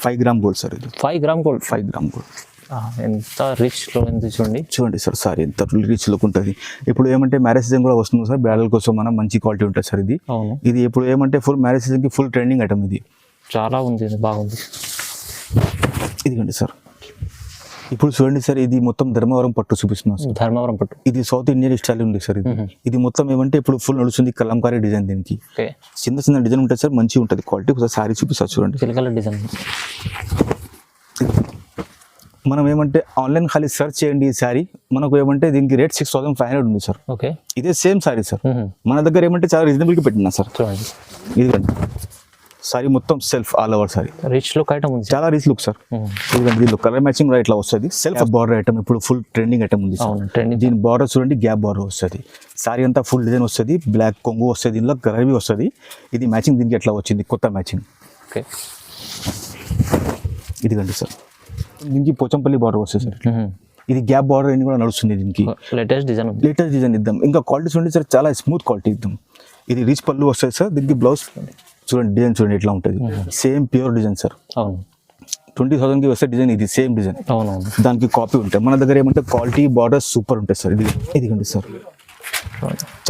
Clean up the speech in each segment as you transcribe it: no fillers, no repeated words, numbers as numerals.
5 gram gold sir ఇది. 5 gram gold. 5 gram gold. ఎంత rich లో ఉంది చూడండి సార్. సారీ ఎంత రిచ్ లుక్ ఉంటుంది. ఇప్పుడు ఏమంటే మ్యారేజ్ సీజన్ కూడా వస్తుంది సార్, బ్రైడల్ కోసం మనం మంచి క్వాలిటీ ఉంటుంది సార్ ఇది. అవును. ఇది ఇప్పుడు ఏమంటే ఫుల్ మ్యారేజ్ సీజన్కి ఫుల్ ట్రెండింగ్ ఐటమ్ ఇది. చాలా ఉంది, బాగుంది. ఇదిగండి సార్. ఇప్పుడు చూడండి సార్, ఇది మొత్తం ధర్మవరం పట్టు చూపిస్తున్నాం సార్. ధర్మవరం పట్టు. ఇది సౌత్ ఇండియన్ స్టైల్ ఉంది సార్ ఇది. ఇది మొత్తం ఏమంటే ఇప్పుడు ఫుల్ నడుస్తుంది కలంకారీ డిజైన్. దీనికి చిన్న చిన్న డిజైన్ ఉంటుంది సార్, మంచిగా ఉంటుంది క్వాలిటీ. ఒకసారి సారీ చూపిస్తారు చూడండి. చిలకల డిజైన్. మనం ఏమంటే ఆన్లైన్ ఖాళీ సెర్చ్ చేయండి ఈ శారీ, మనకు ఏమంటే దీనికి రేట్ 6500 ఉంది సార్. ఓకే. ఇదే సేమ్ శారీ సార్. మన దగ్గర ఏమంటే చాలా రీజనబుల్గా పెట్టినా సార్. చూడండి ఇదిగండి సారీ మొత్తం self all over sorry. Rich look item ఉంది, చాలా రిచ్ లుక్ సార్. ఇదిగండి దీనిలో కలర్ మ్యాచింగ్ ఇట్లా వస్తుంది. సెల్ఫ్ బార్డర్ ఐటమ్ ఇప్పుడు ఫుల్ ట్రెండింగ్ ఐటమ్ ఉంది. దీని బార్డర్ చూడండి, గ్యాప్ బార్డర్ వస్తుంది. సారీ అంతా ఫుల్ డిజైన్ వస్తుంది, బ్లాక్ కొంగు వస్తుంది, దీనిలో గరవి వస్తుంది. ఇది మ్యాచింగ్ దీనికి ఎట్లా వచ్చింది, కొత్త మ్యాచింగ్. ఓకే. ఇదిగండి సార్, దీనికి పోచంపల్లి బార్డర్ వస్తుంది సార్. ఇది గ్యాప్ బార్డర్ అని కూడా నడుస్తుంది. దీనికి లేటెస్ట్ డిజైన్ ఇద్దాం. ఇంకా క్వాలిటీ చూడండి సార్, చాలా స్మూత్ క్వాలిటీ ఇద్దాం. ఇది రిచ్ పళ్ళు వస్తుంది సార్. దీనికి బ్లౌజ్ చూడండి, డిజైన్ చూడండి ఎట్లా ఉంటుంది. Same pure design sir. అవును. 20,000కి వస్తే డిజైన్ ఇది సేమ్ డిజైన్. అవునవును. దానికి కాపీ ఉంటాయి. మన దగ్గర ఏమంటే క్వాలిటీ బార్డర్ సూపర్ ఉంటుంది సార్. ఇదిగండి సార్,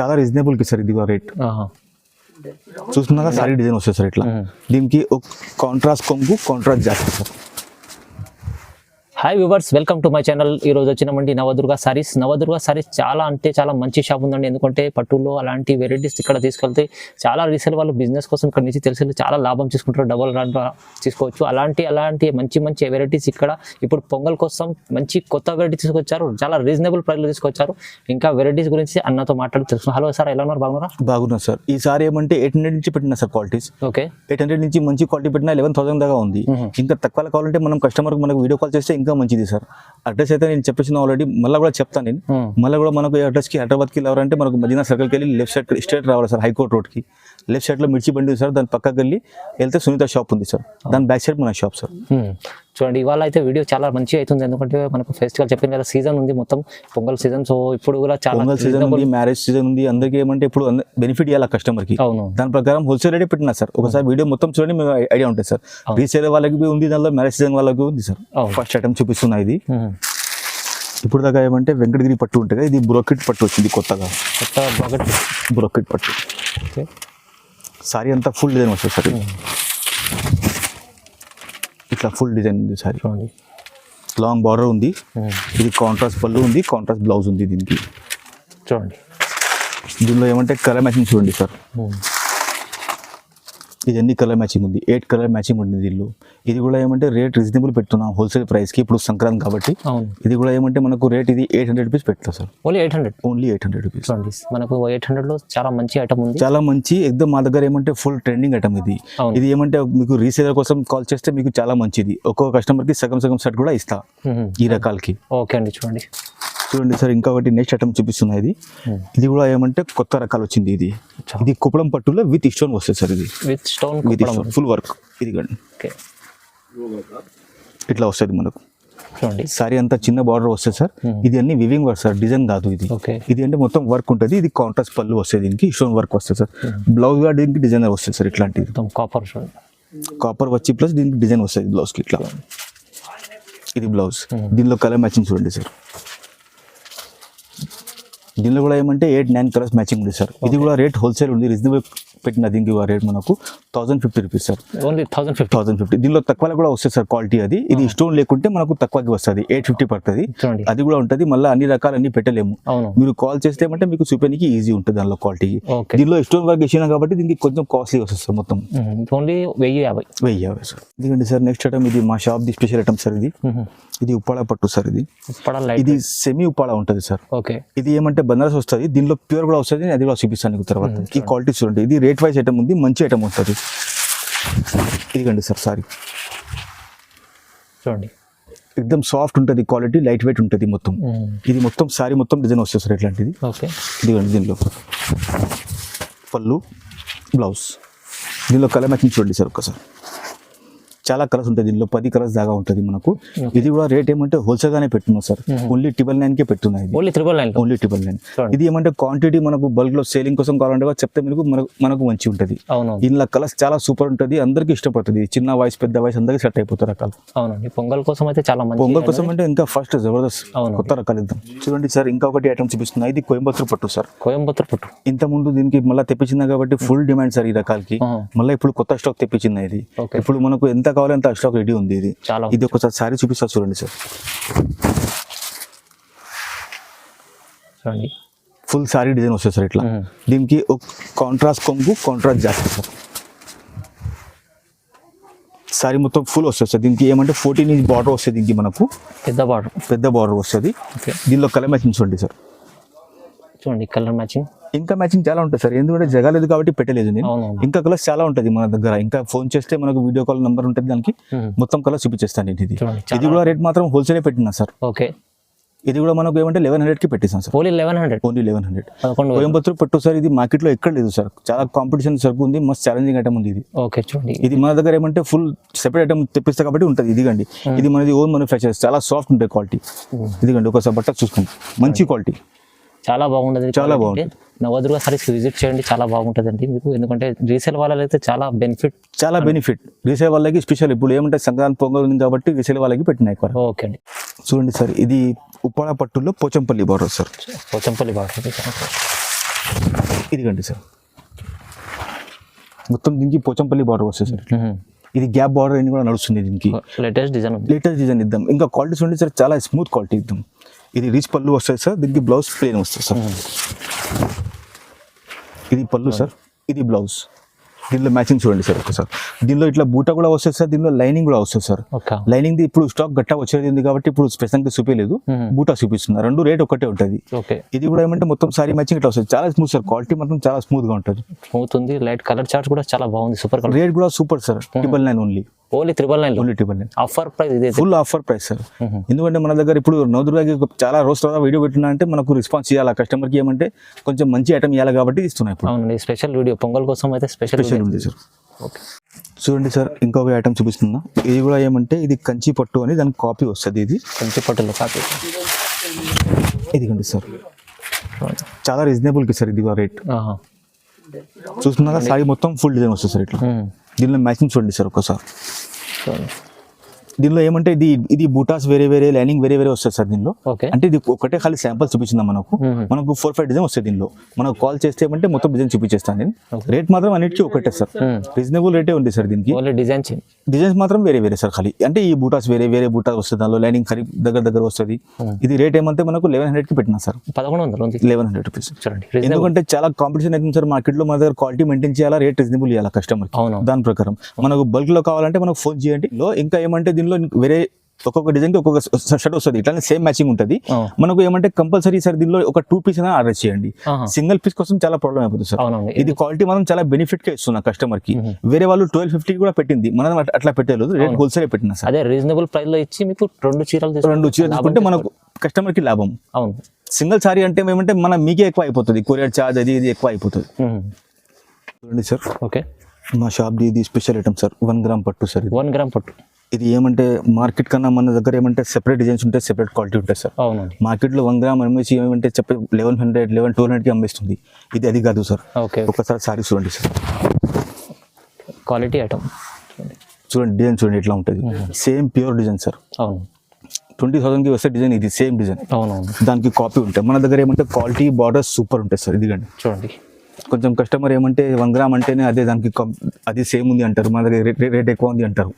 చాలా రీజనబుల్కి సార్. ఇది రేట్ చూస్తున్నాగా సారీ డిజైన్ వస్తుంది సార్ ఇట్లా. దీనికి ఒక కాంట్రాస్ట్ కొంగు, contrast jacket sir. Hi viewers, welcome to my channel. ఈ రోజు వచ్చినామండి నవదుర్గ సారీస్. నవదుర్గ సారీస్ చాలా అంటే చాలా మంచి షాప్ ఉందండి. ఎందుకంటే పట్టులో అలాంటి వెరైటీస్ ఇక్కడ తీసుకెళ్తే చాలా రీసేల్ వాళ్ళు బిజినెస్ కోసం ఇక్కడ నుంచి తెలిసి చాలా లాభం తీసుకుంటారు, డబల్ రన్ తీసుకోవచ్చు. అలాంటి మంచి వెరైటీస్ ఇక్కడ ఇప్పుడు పొంగల్ కోసం మంచి కొత్త వెరైటీ తీసుకొచ్చారు. చాలా రీజనబుల్ ప్రైస్లో తీసుకొచ్చారు. ఇంకా వెరైటీస్ గురించి అన్నతో మాట్లాడి తెలుసుకున్నాం. హలో సార్, ఎలా ఉన్నారు? బాగున్నారు సార్. ఈ సారీ ఏమంటే 800 నుంచి పెట్టినా సార్ క్వాలిటీస్. ఓకే. 800 నుంచి మంచి క్వాలిటీ పెట్టినా 11,000 దాకా ఉంది. ఇంకా తక్కువ కావాలంటే మనం కస్టమర్కి మనకు వీడియో కాల్ చేస్తే ఇంకా మంచిది సార్. అడ్రస్ అయితే నేను చెప్పేసిన ఆల్రెడీ, మళ్ళీ కూడా చెప్తాను నేను. మళ్ళీ కూడా మనకు అడ్రస్కి హైదరాబాద్కి వెళ్ళారంటే మనకు మదీనా సర్కిల్కి వెళ్ళి లెఫ్ట్ సైడ్ స్ట్రేట్ రావాలి సార్. హైకోర్ట్ రోడ్కి లెఫ్ట్ సైడ్లో మిర్చి బండి ఉంది సార్. దాని పక్కకి వెళ్ళి వెళ్తే సునీత షాప్ ఉంది సార్. దాని బ్యాక్ సైడ్ మన షాప్ సార్. చూడండి, ఇవాళ అయితే వీడియో చాలా మంచిగా అవుతుంది. ఎందుకంటే మనకు ఫెస్టివల్ చెప్పింది కదా, సీజన్ ఉంది మొత్తం పొంగల్ సీజన్. సో ఇప్పుడు కూడా చాలా పొంగల్ సీజన్ ఉంది, మ్యారేజ్ సీజన్ ఉంది. అందరికీ ఏమంటే ఇప్పుడు బెనిఫిట్ ఇవ్వాలి కస్టమర్కి. అవును. దాని ప్రకారం హోల్సేల్ రేటే పెట్టినా సార్. ఒకసారి వీడియో మొత్తం చూడండి, మీకు ఐడియా ఉంటుంది సార్. రీసేల్ వాళ్ళకి ఉంది, దానిలో మ్యారేజ్ సీజన్ వాళ్ళకి ఉంది సార్. ఫస్ట్ ఐటమ్ చూపిస్తున్నా ఇది. ఇప్పుడు దాకా ఏమంటే వెంకటగిరి పట్టు ఉంటుంది, ఇది బ్రోకెట్ పట్టు వచ్చింది కొత్తగా. బ్రోకెట్ పట్టు. సారీ అంతా ఫుల్ డిజైన్ వస్తుంది సార్. ఇట్లా ఫుల్ డిజైన్ ఉంది సారీ. లాంగ్ బార్డర్ ఉంది. ఇది కాంట్రాస్ట్ పళ్ళు ఉంది, కాంట్రాస్ట్ బ్లౌజ్ ఉంది దీనికి. చూడండి, దీనిలో ఏమంటే కలర్ మ్యాచింగ్ చూడండి సార్. ఇది అన్ని కలర్ మ్యాచింగ్ ఉంది, 8 కలర్ మ్యాచింగ్ ఉంది దీనిలో. ఇది కూడా ఏమంటే రేట్ రీజనబుల్ పెడుతున్నాం హోల్సేల్ ప్రైస్కి. ఇప్పుడు సంక్రాంతి కాబట్టి ఇది కూడా ఏమంటే మనకు రేట్ ఇది 800 రూపీస్ పెడతాం సార్. Only 800 rupees. మనకు 800లో చాలా మంచి ఐటమ్ ఉంది, చాలా మంచి ఎగ్దమ్. మా దగ్గర ఏమంటే ఫుల్ ట్రెండింగ్ ఐటమ్ ఇది. ఇది ఏమంటే మీకు రీసేలర్ కోసం కాల్ చేస్తే మీకు చాలా మంచిది. ఒక్కొక్క కస్టమర్కి సగం సెట్ కూడా ఇస్తా ఈ రకాలకి. ఓకే అండి. చూడండి సార్, ఇంకా ఒకటి నెక్స్ట్ ఐటమ్ చూపిస్తున్నాయి. ఇది కూడా ఏమంటే కొత్త రకాలు వచ్చింది. ఇది కుప్పడం పట్టులో విత్ స్టోన్ వస్తుంది సార్. ఇది విత్ స్టోన్ ఫుల్ వర్క్. ఇది ఇట్లా వస్తుంది మనకు. సారీ అంతా చిన్న బార్డర్ వస్తుంది సార్. ఇది అన్ని వివింగ్ వర్క్ సార్, డిజైన్ కాదు ఇది. ఇది అంటే మొత్తం వర్క్ ఉంటుంది. ఇది కాంట్రాస్ట్ పళ్ళు వస్తుంది, దీనికి స్టోన్ వర్క్ వస్తుంది సార్. బ్లౌజ్ కూడా దీనికి డిజైనర్ వస్తుంది సార్. ఇట్లాంటిది కాపర్ వచ్చి ప్లస్ దీనికి డిజైన్ వస్తుంది బ్లౌజ్కి ఇట్లా. ఇది బ్లౌజ్. దీనిలో కలర్ మ్యాచింగ్ చూడండి సార్. దీనిలో కూడా ఏమంటే 8-9 కలర్స్ మ్యాచింగ్ ఉంది సార్. ఇది కూడా రేట్ హోల్సేల్ ఉంది, రీజనబుల్ పెట్టిన. దీనికి రేట్ మనకు 1050 రూపీస్ సార్. ఓన్లీ 1050. దీనిలో తక్కువ కూడా వస్తుంది సార్ క్వాలిటీ. అది ఇది స్టోన్ లేకుంటే మనకు తక్కువకి వస్తుంది, 850 పడుతుంది. అది కూడా ఉంటుంది. మళ్ళీ అన్ని రకాలు అన్ని పెట్టలేము. మీరు కాల్ చేస్తే ఏమంటే మీకు చూపేనికి ఈజీ ఉంటుంది దానిలో క్వాలిటీ. దీనిలో స్టోన్ వర్క్ వేసినా కాబట్టి దీనికి కొంచెం కాస్ట్లీ వస్తుంది సార్. మొత్తం ఓన్లీ 1050 సార్. ఎందుకంటే సార్ నెక్స్ట్ ఐటమ్ ఇది మా shop the special item sir. ఇది ఉప్పాడ పట్టు సార్. ఇది సెమీ ఉప్పాడ ఉంటుంది సార్. ఇది ఏమంటే బనారస్ వస్తుంది, దీనిలో ప్యూర్ కూడా వస్తుంది. అది కూడా చూపిస్తాను తర్వాత. ఈ క్వాలిటీ చూడండి. ఇది రేట్ వైజ్ ఐటమ్ ఉంది, మంచి ఐటమ్ వస్తుంది. ఇదిగండి సార్ సారీ చూడండి, ఎక్దమ్ సాఫ్ట్ ఉంటుంది, క్వాలిటీ లైట్ వెయిట్ ఉంటుంది మొత్తం. ఇది మొత్తం సారీ మొత్తం డిజైన్ వస్తుంది సార్ ఇట్లాంటిది. ఇదిగండి దీనిలో పళ్ళు, బ్లౌజ్. దీనిలో కలర్ మ్యాచింగ్ చూడండి సార్ ఒక్కసారి. చాలా కలర్స్ ఉంటాయి దీనిలో 10 కలర్స్ దాకా ఉంటుంది మనకు. ఇది కూడా రేట్ ఏమంటే హోల్సేల్ గానే పెట్టున్నాం సార్, ఓన్లీ 999 కే పెట్టున్నాయి, ఓన్లీ 999, ఓన్లీ 999. ఇది ఏమంటే క్వాంటిటీ మనకు బల్క్ లో సేలింగ్ కోసం కావాలంటే కూడా చెప్తే మనకు మంచి ఉంటుంది. అవునవును ఇందులో కలర్స్ చాలా సూపర్ ఉంటుంది, అందరికి ఇష్టపడుతుంది, చిన్న వయసు పెద్ద వయసు అందరికి సెట్ అయిపోతారు రకాలు. అవునండి. పొంగల్ కోసం అయితే చాలా మంచి, పొంగల్ కోసం అంటే ఇంకా ఫస్ట్ జబర్దస్త్ కొత్త రకాలు ఇద్దాం. చూడండి సార్, ఇంకొకటి ఐటమ్ చూపిస్తున్నా, ఇది కోయంబత్తూర్ పట్టు సార్. కోయంబత్తూర్ పట్టు ఇంత ముందు దీనికి మళ్ళీ తెప్పించింది కాబట్టి ఫుల్ డిమాండ్ సార్ ఈ రకాలకి. మళ్ళీ ఇప్పుడు కొత్త స్టాక్ తెప్పించింది ఇది. ఇప్పుడు మనకు ఎంత కావాలో అంత స్టాక్ రెడీ ఉంది. ఇది చాలా, ఇది ఒకసారి సారీ చూపిస్తా చూడండి సార్. చూడండి ఫుల్ సారీ డిజైన్ వస్తుంది సార్ ఇట్లా. దీనికి కాంట్రాస్ట్ కొంగు, కాంట్రాస్ట్ జాకెట్ సార్. సారీ మొత్తం ఫుల్ వస్తుంది సార్. దీనికి ఏమంటే 14 ఇంచ్ బార్డర్ వస్తుంది, దీనికి మనకు పెద్ద బార్డర్ వస్తుంది. దీనిలో కలర్ మ్యాచింగ్ చూడండి సార్. చూడండి కలర్ మ్యాచింగ్, ఇంకా మ్యాచింగ్ చాలా ఉంటుంది సార్, ఎందుకంటే జగలేదు కాబట్టి పెట్టలేదు నేను. ఇంకా కలర్స్ చాలా ఉంటుంది మన దగ్గర, ఇంకా ఫోన్ చేస్తే మనకు వీడియో కాల్ నెంబర్ ఉంటుంది, దానికి మొత్తం కలర్స్ చూపించేస్తాను నేను. ఇది కూడా రేట్ మాత్రం హోల్సేల్ పెట్టినా సార్. ఓకే. ఇది కూడా మనకు ఏమంటే 1100 కి పెట్టేసాను సార్. Only 1100, only 1100. కోయంబత్తూర్ పట్టు సార్, ఇది మార్కెట్ లో ఎక్కడ లేదు సార్, చాలా కాంపిటీషన్ సరుకు ఉంది, మస్త్ ఛాలెంజింగ్ ఐటమ్ ఉంది ఇది. ఓకే చూడండి, ఇది మన దగ్గర ఏమంటే ఫుల్ సెపరేట్ ఐటమ్ తెప్పిస్తా కాబట్టి ఉంటుంది. ఇదిగండి, ఇది మనది ఓన్ మ్యానుఫ్యాక్చర్, చాలా సాఫ్ట్ ఉంటాయి క్వాలిటీ. ఇదిగండి ఒకసారి బట్ట చూసుకోండి, మంచి క్వాలిటీ, చాలా బాగుంటుంది, చాలా బాగుంటుంది. నవదుర్గ సారీస్ విజిట్ చేయండి, చాలా బాగుంటుందండి మీకు. ఎందుకంటే రీసేల్ వాళ్ళకి అయితే చాలా బెనిఫిట్, రీసేల్ వాళ్ళకి స్పెషల్. ఇప్పుడు ఏమంటే సంక్రాంతి పొంగల్ ఉంది కాబట్టి రీసేల్ వాళ్ళకి పెట్టినాయి. ఓకే అండి. చూడండి సార్, ఇది ఉప్పాడ పట్టులో Pochampally border sir. Pochampally border ఇదిగండి సార్, మొత్తం దీనికి పోచంపల్లి బార్డర్ వస్తుంది సార్. ఇది గ్యాప్ బార్డర్ అని కూడా నడుస్తుంది. దీనికి లేటెస్ట్ డిజైన్ ఇద్దాం. ఇంకా క్వాలిటీ చూడండి సార్, చాలా స్మూత్ క్వాలిటీ ఇద్దాం. ఇది రిచ్ పళ్ళు వస్తుంది సార్, దీనికి బ్లౌజ్ ప్లేన్ వస్తుంది సార్. ఇది పళ్ళు సార్, ఇది బ్లౌజ్. దీనిలో మ్యాచింగ్ చూడండి సార్ ఒకసారి. దీనిలో ఇట్లా బూటా కూడా వస్తుంది సార్, దీనిలో లైనింగ్ కూడా వస్తుంది సార్. లైనింగ్ ఇప్పుడు స్టాక్ గట్టా వచ్చేది ఉంది కాబట్టి ఇప్పుడు స్పెషల్ గా చూపించలేదు, బూటా చూపిస్తున్నారు. రెండు రేట్ ఒకటే ఉంటుంది. ఇది కూడా ఏమంటే మొత్తం సారీ మ్యాచింగ్ ఇట్లా వస్తుంది, చాలా స్మూత్ సార్, క్వాలిటీ మాత్రం చాలా స్మూత్ గా ఉంటుంది. స్మూత్ ఉంది, లైట్ కలర్ చార్ట్ కూడా చాలా బాగుంది, సూపర్ కలర్. రేట్ కూడా super sir, 999 only. Only 999 offer price, ఇది ఫుల్ ఆఫర్ ప్రైస్ సార్. ఎందుకంటే మన దగ్గర ఇప్పుడు నవదుర్గకి చాలా రోజు తర్వాత వీడియో పెట్టినా అంటే మనకు రెస్పాన్స్ ఇవ్వాలి, కస్టమర్కి ఏమంటే కొంచెం మంచి ఐటమ్ ఇవ్వాలి కాబట్టి ఇస్తున్నాయి. అవునండి, స్పెషల్ వీడియో పొంగల్ కోసం అయితే స్పెషల్ ఉంది సార్. ఓకే చూడండి సార్, ఇంకొక ఐటమ్ చూపిస్తున్నా. ఇది కూడా ఏమంటే ఇది కంచి పట్టు అని దానికి కాపీ వస్తుంది. ఇది కంచి పట్టులో కాపీ. ఇదిగండి సార్, చాలా రీజనబుల్కి సార్. ఇది కూడా రేట్ చూస్తున్నారా, సారీ మొత్తం ఫుల్ డిజైన్ వస్తుంది సార్ ఇట్లా. దీనిలో మ్యాచింగ్ చూడండి సార్ ఒకసారి. దీనిలో ఏమంటే ఇది బూటాస్ వేరే వేరే, లైనింగ్ వేరే వేరే వస్తుంది సార్ దీనిలో. అంటే ఇది ఒకటే ఖాళీ శాంపుల్ చూపించిందా మనకు 4-5 డిజైన్ వస్తుంది దీనిలో. మనకు కాల్ చేస్తే ఏమంటే మొత్తం డిజైన్ చూపించేస్తాను నేను. రేట్ మాత్రం అన్నిటికీ ఒకటే సార్, రీజనబుల్ రేటే ఉంది సార్. దీనికి డిజైన్స్ మాత్రం వేరే వేరే సార్ ఖాళీ. అంటే ఈ బూటాస్ వేరే వేరే బూటాస్ వస్తుంది, దానిలో లైనింగ్ ఖరీదు దగ్గర వస్తుంది. ఇది రేట్ ఏమంటే మనకు 1100 కి పెట్టినా సార్, 1100 రూపీస్. ఎందుకంటే చాలా కాంపిటీషన్ అవుతుంది సార్ మార్కెట్ లో. మన దగ్గర క్వాలిటీ మెయింటైన్ చేయాలా, రేట్ రీజనబుల్ ఇవ్వాలి కస్టమర్. దాని ప్రకారం మనకు బల్క్ లో కావాలంటే మనకు ఫోన్ చేయండి. ఇంకా ఏమంటే దీనిలో వేరే ఒక్కొక్క డిజైన్ కి ఒక్కొక్క షర్ట్ వస్తుంది, ఇట్లానే సేమ్ మ్యాచింగ్ ఉంటుంది. మనకు ఏమంటే కంపల్సరీ సార్ దీనిలో ఒక 2 పీస్ అయినా ఆర్డర్ చేయండి. సింగిల్ పీస్ కోసం చాలా ప్రాబ్లం అయిపోతుంది సార్. ఇది క్వాలిటీ మనం చాలా బెనిఫిట్ గా ఇస్తున్నా కస్టమర్ కి. వేరే వాళ్ళు 1250 కూడా పెట్టింది, మనం అట్లా పెట్టలేదు, రేట్ హోల్సేల్ పెట్టినా సార్. అదే రీజనబుల్ ప్రైస్ లో ఇచ్చి మీకు 2 చీరలు తీసుకుంటే మనకు కస్టమర్ కి లాభం. అవును, సింగిల్ సారీ అంటే ఏమంటే మీకే ఎక్కువ అయిపోతుంది, కొరియర్ చార్జ్ అది ఇది ఎక్కువ అయిపోతుంది. చూడండి సార్, ఓకే, మా షాప్ ఇది స్పెషల్ ఐటమ్ సార్, 1 గ్రామ్ పట్టు సార్. 1 గ్రామ్ పట్టు. ఇది ఏమంటే మార్కెట్ కన్నా మన దగ్గర ఏమంటే సెపరేట్ డిజైన్స్ ఉంటాయి, సెపరేట్ క్వాలిటీ ఉంటుంది సార్. మార్కెట్ లో 1 గ్రామ్ అమ్మేసి ఏమంటే 1100-1200 కి అమ్మేస్తుంది. ఇది అది కాదు సార్. ఒకసారి సారీ చూడండి సార్, క్వాలిటీ ఐటమ్ చూడండి, డిజైన్ చూడండి ఎట్లా ఉంటుంది. Same pure design sir. 20,000 కి వస్తే డిజైన్ ఇది సేమ్ డిజైన్. దానికి కాపీ ఉంటాయి. మన దగ్గర ఏమంటే క్వాలిటీ బార్డర్స్ సూపర్ ఉంటాయి సార్. ఇదిగండి చూడండి, కొంచెం కస్టమర్ ఏమంటే 1 గ్రామ్ అంటేనే అదే దానికి అది సేమ్ ఉంది అంటారు, మన దగ్గర రేట్ ఎక్కువ ఉంది అంటారు.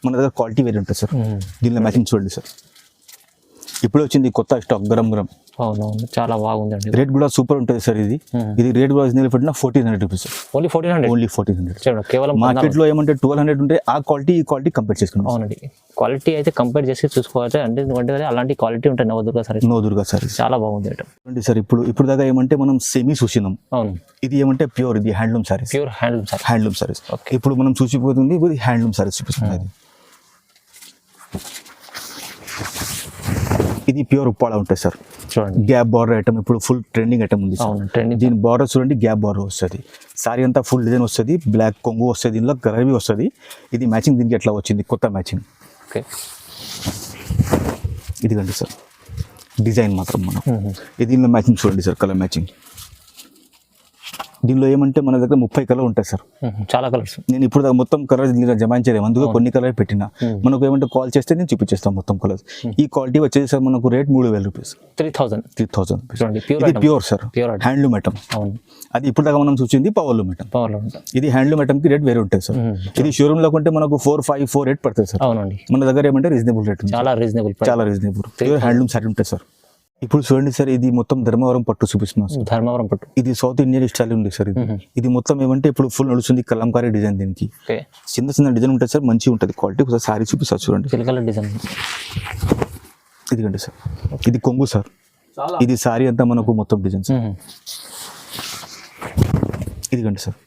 మన దగ్గర క్వాలిటీ వేరే ఉంటుంది సార్. దీనిలో మ్యాచింగ్ చూడండి సార్, ఇప్పుడు వచ్చింది కొత్త స్టాక్ గరం. అవునవును, చాలా బాగుందండి. రేట్ కూడా సూపర్ ఉంటుంది సార్. ఇది రేట్ కూడా పెట్టిన 1400 రూపీస్. ఓన్లీ 1400. కేవలం మార్కెట్ లో ఏమంటే 1200 ఉంటే ఆ క్వాలిటీ ఈ క్వాలిటీ కంపేర్ చేసుకున్నాం. అవునండి, క్వాలిటీ అయితే కంపేర్ చేసి చూసుకోవాలి. అంటే అలాంటి క్వాలిటీ ఉంటాయి నవదుర్గ సారీస్. చాలా బాగుంది ఐటమ్ సార్. ఇప్పుడు దాకా ఏమంటే మనం సెమీ చూసినాం. అవును, ఇది ఏమంటే ప్యూర్, ఇది handloom saris. Pure handloom saris. ఇప్పుడు మనం చూసిపోతుంది ఇది హ్యాండ్లూమ్ సారీస్ చూపిస్తుంది. ఇది ప్యూర్ ఉప్పాడ ఉంటుంది సార్. చూడండి గ్యాప్ బార్డర్ ఐటమ్ ఇప్పుడు ఫుల్ ట్రెండింగ్ ఐటమ్ ఉంది సార్. అవును ట్రెండింగ్ దీని బార్డర్ చూడండి, గ్యాప్ బార్డర్ వస్తుంది. సారీ అంతా ఫుల్ డిజైన్ వస్తుంది, బ్లాక్ కొంగు వస్తుంది, దీనిలో గరబీ వస్తుంది. ఇది మ్యాచింగ్ దీనికి ఎట్లా వచ్చింది, కొత్త మ్యాచింగ్. ఓకే ఇదిగండి సార్ డిజైన్ మాత్రం మనం దీనిలో మ్యాచింగ్ చూడండి సార్, కలర్ మ్యాచింగ్. దీనిలో ఏమంటే మన దగ్గర 30 కలర్ ఉంటాయి సార్. చాలా కలర్స్. నేను ఇప్పుడు దాకా మొత్తం కలర్ జమాయించలేము, అందులో కొన్ని కలర్ పెట్టినా. మనకు ఏమంటే కాల్ చేస్తే నేను చూపించేస్తాను మొత్తం కలర్స్. ఈ క్వాలిటీ వచ్చేసి సార్ మనకు రేట్ 3000 రూపీస్, 3000 రూపీస్. ఇది ప్యూర్ సార్, హ్యాండ్లూమ్ ఐటమ్. అది ఇప్పుడు దాకా మనం చూసింది పవర్లూమ్ ఐటమ్. ఇది హ్యాండ్లూమ్ ఐటమ్ కి రేట్ వేరే ఉంటుంది సార్. ఇది షోరూమ్ లో కొంటే మనకు 4,500, 4,800 పడుతుంది సార్. అవునండి, మన దగ్గర ఏమంటే రీజనబుల్ రేట్, చాలా రీజనబుల్ ప్యూర్ హ్యాండ్లూమ్ సారీ ఉంటుంది సార్. ఇప్పుడు చూడండి సార్, ఇది మొత్తం ధర్మవరం పట్టు చూపిస్తున్నాం సార్. ధర్మవరం పట్టు ఇది సౌత్ ఇండియన్ స్టైల్ ఉంది సార్. ఇది మొత్తం ఏమంటే ఇప్పుడు ఫుల్ నడుస్తుంది కలంకారీ డిజైన్. దీనికి చిన్న చిన్న డిజైన్ ఉంటుంది సార్, మంచిగా ఉంటుంది క్వాలిటీ. ఒకసారి సారీ చూపిస్తారు చూడండి, సిల్క్ డిజైన్. ఇదిగండి సార్, ఇది కొంగు సార్. ఇది సారీ అంతా మనకు మొత్తం డిజైన్ సార్. ఇదిగండి సార్,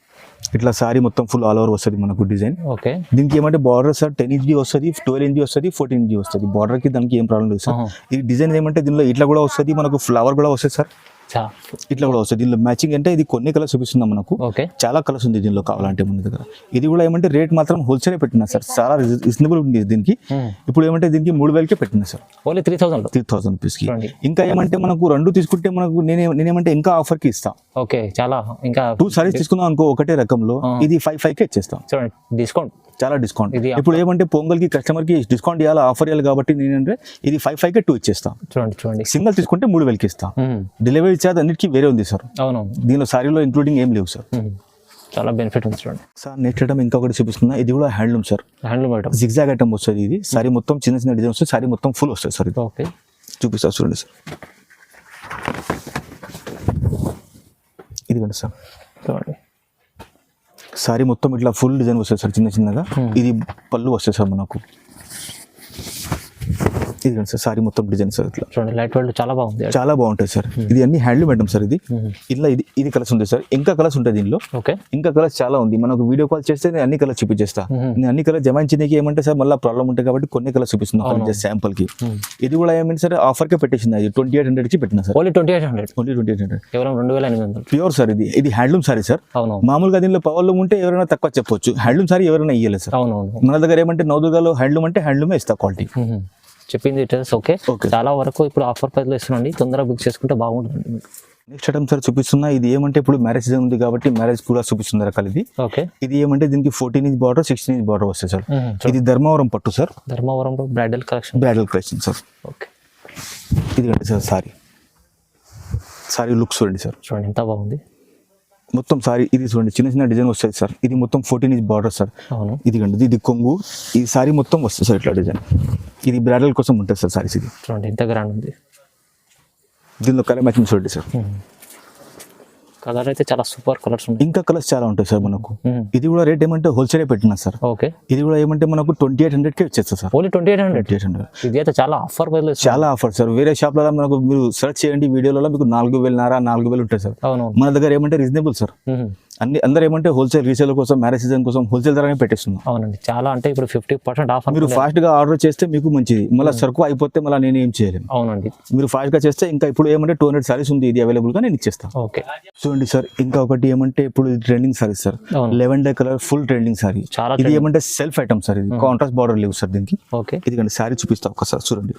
ఇట్లా సారీ మొత్తం ఫుల్ ఆల్ ఓవర్ వస్తుంది మనకు డిజైన్. ఓకే దీనికి ఏమంటే బార్డర్ సార్ 10 ఇంచ్ వస్తుంది, 12 ఇంచ్ వస్తుంది, 14 ఇంచ్ వస్తుంది. బార్డర్ కి దానికి ఏం ప్రాబ్లం లేదు సార్. ఈ డిజైన్ ఏమంటే దీనిలో ఇట్లా కూడా వస్తుంది, మనకు ఫ్లవర్ కూడా వస్తుంది సార్. ఇట్లా కూడా వస్తుంది. దీనిలో మ్యాచింగ్ అంటే ఇది కొన్ని కలర్స్ చూపిస్తున్నాం మనకు, చాలా కలర్స్ ఉంది దీనిలో కావాలంటే మన దగ్గర. ఇది కూడా ఏమంటే రేట్ మాత్రం హోల్సేల్ పెట్టినా సార్, చాలా రీజనబుల్ ఉంది దీనికి. ఇప్పుడు ఏమంటే దీనికి 3000కే పెట్టినా సార్, ఓన్లీ 3000 రూపీస్ కి. ఇంకా ఏమంటే మనకు 2 తీసుకుంటే మనకు నేనేమంటే ఇంకా ఆఫర్ కి ఇస్తాం. ఓకే చాలా ఇంకా 2 సారీస్ తీసుకుందాం అనుకో ఒకటే రకంలో, ఇది 5,500కే ఇచ్చేస్తాం. చూడండి డిస్కౌంట్, చాలా డిస్కౌంట్. ఇప్పుడు ఏమంటే పొంగల్ కి కస్టమర్ కి డిస్కౌంట్ ఇవ్వాలి, ఆఫర్ ఇవ్వాలి కాబట్టి నేనంటే ఇది 5,500కే 2 ఇచ్చేస్తాం. చూడండి సింగిల్ తీసుకుంటే 3000కి ఇస్తాం. డెలివరీ చార్జ్ అన్నిటికీ వేరే ఉంది సార్. అవును, దీనిలో సారీలో ఇంక్లూడింగ్ ఏం లేవు సార్. చాలా బెనిఫిట్ ఉంది చూడండి సార్. నెక్స్ట్ ఐటమ్ ఇంకొకటి చూపిస్తున్నా, ఇది కూడా handloom sir. Handloom item, zigzag item వస్తుంది. ఇది సారీ మొత్తం చిన్న చిన్న డిజైన్ వస్తుంది, సారీ మొత్తం ఫుల్ వస్తుంది సార్. ఇది ఓకే చూపిస్తా చూడండి సార్. ఇదిగండి సార్, చూడండి సారీ మొత్తం ఇట్లా ఫుల్ డిజైన్ వస్తుంది సార్, చిన్న చిన్నగా. ఇది పళ్ళు వస్తుంది సార్ మనకు. ఇది సార్ సారీ మొత్తం డిజైన్ సార్. ఇట్లా చూడండి లైట్ వెయిట్ చాలా బాగుంది, చాలా బాగుంటుంది సార్. ఇది అన్ని హ్యాండ్లూమ్ ఐటమ్ సార్. ఇది ఇట్లా ఇది కలర్స్ ఉంటుంది సార్, ఇంకా కలర్స్ ఉంటాయి దీనిలో. ఓకే ఇంకా కలర్స్ చాలా ఉంది. మనకు వీడియో కాల్ చేస్తే నేను అన్ని కలర్స్ చూపించేస్తా. నేను అన్ని కలర్స్ జమాయించడానికి ఏమంటే సార్ మళ్ళీ ప్రాబ్లం ఉంటాయి కాబట్టి కొన్ని కలర్స్ చూపిస్తున్నాను జస్ట్ శాంపుల్ కి. ఇది కూడా ఏమైంది సార్, ఆఫర్ కే పెట్టేసింది. అది 2800 కి పెట్టిన సార్. ఓన్లీ 2800, ఓన్లీ 2800, కేవలం 2800. Pure sir. ఇది హ్యాండ్లూమ్ సారీ సార్. అవును, మామూలుగా దీనిలో పవర్లూమ్ ఉంటే ఎవరైనా తక్కువ చెప్పొచ్చు, హ్యాండ్లూమ్ సారీ ఎవరైనా ఇయ్యలేదు సార్. అవునవును, మన దగ్గర ఏమంటే నవదుర్గాలో హ్యాండ్లూమ్ అంటే హ్యాండ్లూమే ఇస్తా క్వాలిటీ. చెప్పింది డీటెయిల్స్ ఓకే. చాలా వరకు ఇప్పుడు ఆఫర్ ప్రైస్లో ఇస్తున్నాండి, తొందరగా బుక్ చేసుకుంటే బాగుంటుంది. నెక్స్ట్ ఐటమ్ సార్ చూపిస్తున్నా, ఇది ఏమంటే ఇప్పుడు మ్యారేజ్ సీజన్ ఉంది కాబట్టి మ్యారేజ్ కూడా చూపిస్తుంది రకాలు. ఇది ఓకే. ఇది ఏమంటే దీనికి 14 ఇంచ్ బార్డర్, 16 ఇంచ్ బార్డర్ వస్తుంది సార్. ఇది ధర్మవరం పట్టు సార్. ధర్మవరంలో బ్రైడల్ కలెక్షన్ సార్. ఓకే. ఇది అంటే సార్ సారీ లుక్స్ చూడండి సార్. చూడండి ఎంత బాగుంది మొత్తం సారీ. ఇది చూడండి చిన్న చిన్న డిజైన్ వస్తుంది సార్. ఇది మొత్తం 14 ఇంచ్ బార్డర్ సార్. అవును, ఇది కొంగు. ఈ సారీ మొత్తం వస్తుంది సార్ ఇట్లా డిజైన్. ఇది బ్రైడల్ కోసం ఉంటుంది సార్ సారీస్. ఇది చూడండి ఎంత గ్రాండ్ ఉంది. దీనిలో కలర్ మ్యాచింగ్ చూడండి సార్. కలర్ అయితే చాలా సూపర్ కలర్స్ ఉన్నాయి. ఇంకా కలర్స్ చాలా ఉంటాయి సార్ మనకు. ఇది కూడా రేట్ ఏమంటే హోల్సేల్ పెట్టినా సార్. ఓకే. ఇది కూడా ఏమంటే మనకు 2800కే వచ్చేస్తుంది సార్. ఓన్లీ 2800. ఇది అయితే చాలా ఆఫర్ ప్రైస్లో, చాలా ఆఫర్ సార్. వేరే షాప్లలో మనకు మీరు సెర్చ్ చేయండి వీడియోలలో, మీకు 4,500 ఉంటాయి సార్. అవును, మన దగ్గర ఏమంటే రీజనబుల్ సార్. అందరూ ఏమంటే హోల్సేల్ రీసేల్ కోసం, మ్యారేజ్ సీజన్ కోసం హోల్సేల్ ధరనే పెట్టేస్తున్నాం. అవునండి, చాలా అంటే ఇప్పుడు 50% ఆఫర్. మీరు ఫాస్ట్ గా ఆర్డర్ చేస్తే మీకు మంచిది. మళ్ళీ సరుకు అయిపోతే మళ్ళీ నేను ఏం చేయలేను. అవునండి, మీరు ఫాస్ట్ గా చేస్తే ఇంకా ఇప్పుడు ఏమంటే 200 సారీస్ ఉంది, ఇది అవైలబుల్ గా నేను ఇచ్చేస్తాను. ఓకే. చూడండి సార్, ఇంకా ఒకటి ఏమంటే ఇప్పుడు trending saris sir. Lavender colour full trending sorry. ఇది ఏమంటే సెల్ఫ్ ఐటమ్ సార్. ఇది కాంట్రాస్ట్ బార్డర్ లేవు సార్ దీనికి. ఓకే. ఇది సారీ చూపిస్తా ఒకసారి చూడండి.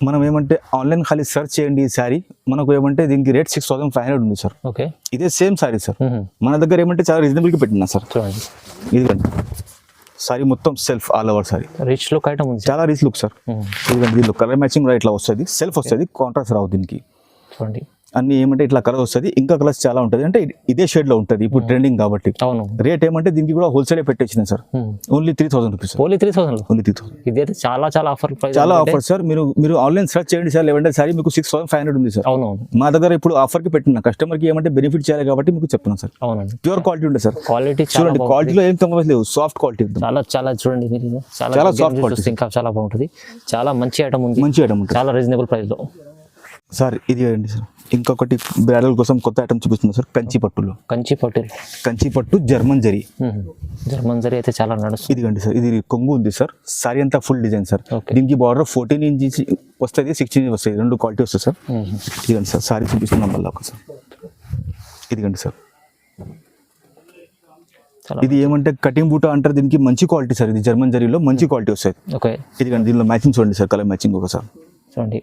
మనం ఏమంటే ఆన్లైన్ ఖాళీ సెర్చ్ చేయండి ఈ సారీ, మనకు ఏమంటే దీనికి రేట్ 6500 ఉంది సార్. ఓకే. ఇదే సేమ్ సారీ సార్. మన దగ్గర ఏమంటే చాలా రీజనబుల్ గా పెట్టినా సార్. చూడండి ఇదిగండి సారీ మొత్తం self all over sorry. Rich look item ఉంది, చాలా రిచ్ లుక్ సార్. ఇదిగండి దీనిలో కలర్ మ్యాచింగ్ ఇట్లా వస్తుంది, సెల్ఫ్ వస్తుంది, కాంట్రాస్ట్ రావు దీనికి. చూడండి అన్ని ఏమంటే ఇట్లా కలర్ వస్తుంది. ఇంకా కలర్స్ చాలా ఉంటుంది, అంటే ఇదే షేడ్ లో ఉంటుంది ఇప్పుడు ట్రెండింగ్ కాబట్టి. అవును, రేట్ ఏమంటే దీనికి కూడా హోల్సేల్ పెట్టేసిన sir. Only 3000 rupees. Only 3000. Only 3000. ఇదైతే చాలా ఆఫర్ ప్రైస్, చాలా ఆఫర్ సార్. మీరు ఆన్లైన్ సెర్చ్ చేయండి సార్. లెవెండర్ సారీ మీకు 6500 ఉంది సార్. అవును, మా దగ్గర ఇప్పుడు ఆఫర్ కి పెట్టిన కస్టమర్ కి ఏమంటే బెనిఫిట్ చేయాలి కాబట్టి మీకు చెప్తున్నాను సార్. అవునండి, ప్యూర్ క్వాలిటీ ఉంటుంది సార్. క్వాలిటీ చూడండి, క్వాలిటీలో ఏం తక్కువ లేవు, సాఫ్ట్ క్వాలిటీ. చాలా చూడండి మీరు, చాలా సాఫ్ట్ క్వాలిటీ, ఇంకా చాలా బాగుంటుంది. చాలా మంచి ఐటమ్ ఉంది, మంచి ఐటమ్ ఉంటుంది, చాలా రీజనబుల్ ప్రైస్ లో. సార్ ఇది అండి సార్ ఇంకొకటి బ్రాడల్ కోసం కొత్త ఐటమ్ చూపిస్తుంది సార్ కంచి పట్టులో. కంచి పట్టు జర్మన్ జరీ. జర్మన్ జరీ అయితే చాలా నడుస్తుంది. ఇదిగండి సార్ ఇది కొంగు ఉంది సార్. సారీ అంతా ఫుల్ డిజైన్ సార్. దీనికి బార్డర్ 14 ఇంచెస్ వస్తుంది, 16 ఇంచెస్ వస్తుంది, రెండు క్వాలిటీ వస్తుంది సార్. ఇదిగండి సార్ సారీ చూపిస్తున్నాం మళ్ళీ ఒకసారి. ఇదిగండి సార్ ఇది ఏమంటే కటింగ్ బూటా అంటారు, దీనికి మంచి క్వాలిటీ సార్. ఇది జర్మన్ జరీలో మంచి క్వాలిటీ వస్తుంది. ఇదిగండి దీనిలో మ్యాచింగ్ చూడండి సార్, కలర్ మ్యాచింగ్ ఒకసారి చూడండి.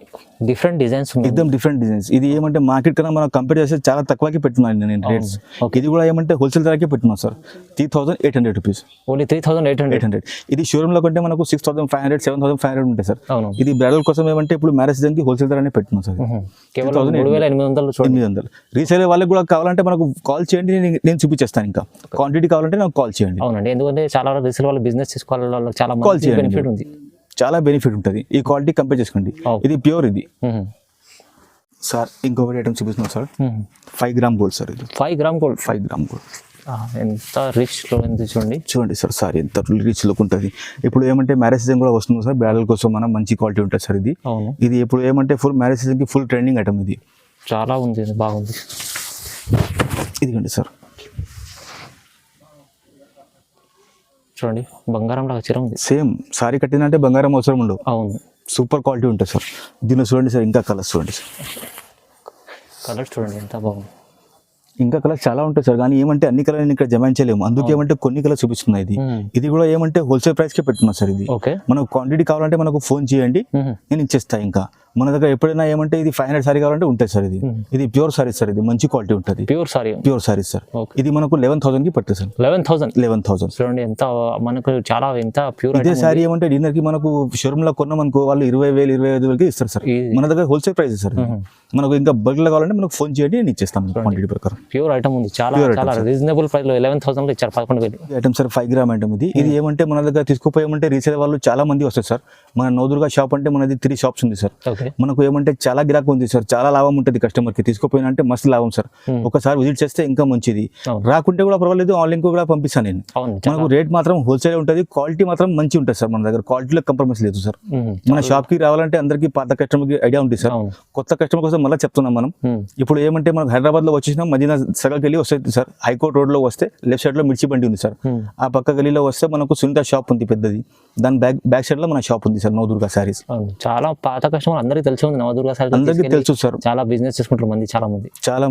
డిఫరెంట్ డిజైన్స్ ఎక్దమ్ డిఫరెంట్ డిజైన్స్. ఇది ఏమంటే మార్కెట్ కన్నా మనం కంపేర్ చేస్తే చాలా తక్కువకి పెట్టున్నాను నేను రేట్స్. ఇది కూడా ఏమంటే హోల్సేల్ ధరకే పెట్టున్నాను సార్. 3,800 రూపీస్. ఓన్లీ 3,800. ఇది షోరూమ్ లో కంటే మనకు 6,500 7,500 ఉంటాయి సార్. ఇది బ్రైడల్ కోసం ఏమంటే ఇప్పుడు మ్యారేజ్ సీజన్కి హోల్సేల్ ధరనే పెట్టున్నాం సార్. 3,800. రీసేల్ వాళ్ళకి కూడా కావాలంటే మనకు కాల్ చేయండి, నేను చూపించేస్తాను. ఇంకా క్వాంటిటీ కావాలంటే నాకు కాల్ చేయండి. అవునండి, ఎందుకంటే చాలా రీసేల్ వాళ్ళు బిజినెస్ చేసుకోవాలి, వాళ్ళకి చాలా కాల్ చేయండి, బెనిఫిట్ ఉంది, చాలా బెనిఫిట్ ఉంటుంది. ఈ క్వాలిటీ కంపేర్ చేసుకోండి. ఇది ప్యూర్. ఇది సార్ ఇంకొకటి ఐటమ్ చూపిస్తున్నాం సార్. 5 gram gold sir. ఇది 5 గ్రామ్ గోల్డ్. 5 గ్రామ్ గోల్డ్ ఎంత రిచ్ చూడండి సార్. సారీ ఎంత రిచ్ లుక్ ఉంటుంది. ఇప్పుడు ఏమంటే మ్యారేజ్ సీజన్ కూడా వస్తుంది సార్. బ్రైడల్ కోసం మనం మంచి క్వాలిటీ ఉంటుంది సార్. ఇది ఇప్పుడు ఏమంటే ఫుల్ మ్యారేజ్ సీజన్కి ఫుల్ ట్రెండింగ్ ఐటమ్. ఇది చాలా ఉంది, బాగుంది. ఇదిగండి సార్ చూడండి, బంగారం లాగా చీర ఉంది. సేమ్ సారీ కట్టిందంటే బంగారం అవసరం ఉండవు. అవును, సూపర్ క్వాలిటీ ఉంటుంది సార్. దీనిలో చూడండి సార్, ఇంకా కలర్స్ చూడండి సార్. కలర్స్ చూడండి ఎంత బాగుంది. ఇంకా కలర్స్ చాలా ఉంటాయి సార్, కానీ ఏమంటే అన్ని కలర్ ఇక్కడ జమాయించలేము, అందుకే ఏమంటే కొన్ని కలర్ చూపిస్తున్నాయి. ఇది కూడా ఏమంటే హోల్సేల్ ప్రైస్ కే పెట్టున్నా సార్. ఇది మనకు క్వాంటిటీ కావాలంటే మనకు ఫోన్ చేయండి, నేను ఇచ్చేస్తా. ఇంకా మన దగ్గర ఎప్పుడైనా ఏమంటే ఇది 500 సారీ కావాలంటే ఉంటుంది సార్. ఇది ప్యూర్ సారీ సార్. ఇది మంచి క్వాలిటీ ఉంటుంది. Pure sorry sir. ఇది మనకు 11,000 కి పడుతుంది సార్. 11,000 చూడండి ఎంత మనకు చాలా ఎంత ప్యూర్. ఇదే సారీ ఏమంటే డిన్నర్ కి మనకు షోరూమ్ లో కొన్నాం అనుకో, వాళ్ళు 20,000 25,000కి ఇస్తారు సార్. మన దగ్గర హోల్సేల్ ప్రైస్ సార్. మనకు ఇంకా బల్క్ లో కావాలంటే మనకు ఫోన్ చేయండి, నేను ఇచ్చేస్తాను క్వాంటిటీ ప్రకారం. ప్యూర్ ఐటమ్ ఉంది, చాలా చాలా రీజనబుల్ ప్రైస్ లో 11,000 లో ఇచ్చారు. 11,000 ఐటమ్ సార్. 5 గ్రామ్ ఐటమ్ ఇది. ఇది ఏమంటే మన దగ్గర తీసుకుపోయామంటే రీసేల్ వాళ్ళు చాలా మంది వస్తారు సార్. మన నవదుర్గ షాప్ అంటే మనది 3 షాప్స్ ఉంది సార్. మనకు ఏమంటే చాలా గిరాకీ ఉంది సార్, చాలా లాభం ఉంటుంది కస్టమర్ కి. తీసుకుపోయినా అంటే మస్తు లాభం సార్. ఒకసారి విజిట్ చేస్తే ఇంకా మంచిది, రాకుంటే కూడా పర్వాలేదు, ఆన్లైన్ కూడా పంపిస్తాను నేను. మనకు రేట్ మాత్రం హోల్సేల్ ఉంటుంది, క్వాలిటీ మాత్రం మంచి ఉంటుంది సార్. మన దగ్గర క్వాలిటీలో కాంప్రమైజ్ లేదు సార్. మన షాప్ కి రావాలంటే అందరికి పాత కస్టమర్ కి ఐడియా ఉంటుంది సార్. కొత్త కస్టమర్ కోసం మళ్ళీ చెప్తున్నాం మనం. ఇప్పుడు ఏమంటే మనకు హైదరాబాద్ లో వచ్చేసినాం, మదీనా సగల్కి వెళ్ళి వస్తుంది సార్. హైకోర్ట్ రోడ్ లో వస్తే లెఫ్ట్ సైడ్ లో మిర్చి బండి ఉంది సార్. ఆ పక్క గలీలో వస్తే మనకు సునీత షాప్ ఉంది పెద్దది, దాని బ్యాక్ సైడ్ లో మన షాప్ ఉంది సార్, నవదుర్గ సారీస్. చాలా పాత కస్టమర్ అందరికీ తెలిసి ఉంది నవదుర్గ సారీస్, అందరికీ తెలుసు సార్. చాలా బిజినెస్ చేసుకుంటారు మంది, చాలా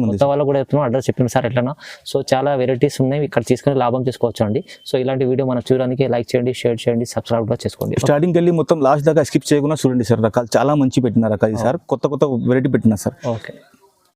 మంది వాళ్ళు కూడా చెప్తున్నారు. అడ్రస్ చెప్పిన సార్ ఎట్లనా. సో చాలా వెరైటీస్ ఉన్నాయి, ఇక్కడ తీసుకుని లాభం చేసుకోవచ్చు అండి. సో ఇలాంటి వీడియో మనం చూడడానికి లైక్ చేయండి, షేర్ చేయండి, సబ్స్క్రైబ్ కూడా చేసుకోండి. స్టార్టింగ్ వెళ్ళి మొత్తం లాస్ట్ దాకా స్కిప్ చేయకుండా చూడండి సార్. రకాలు చాలా మంచి పెట్టిన రకాలు సార్. కొత్త వెరైటీ పెట్టినా సార్. ఓకే.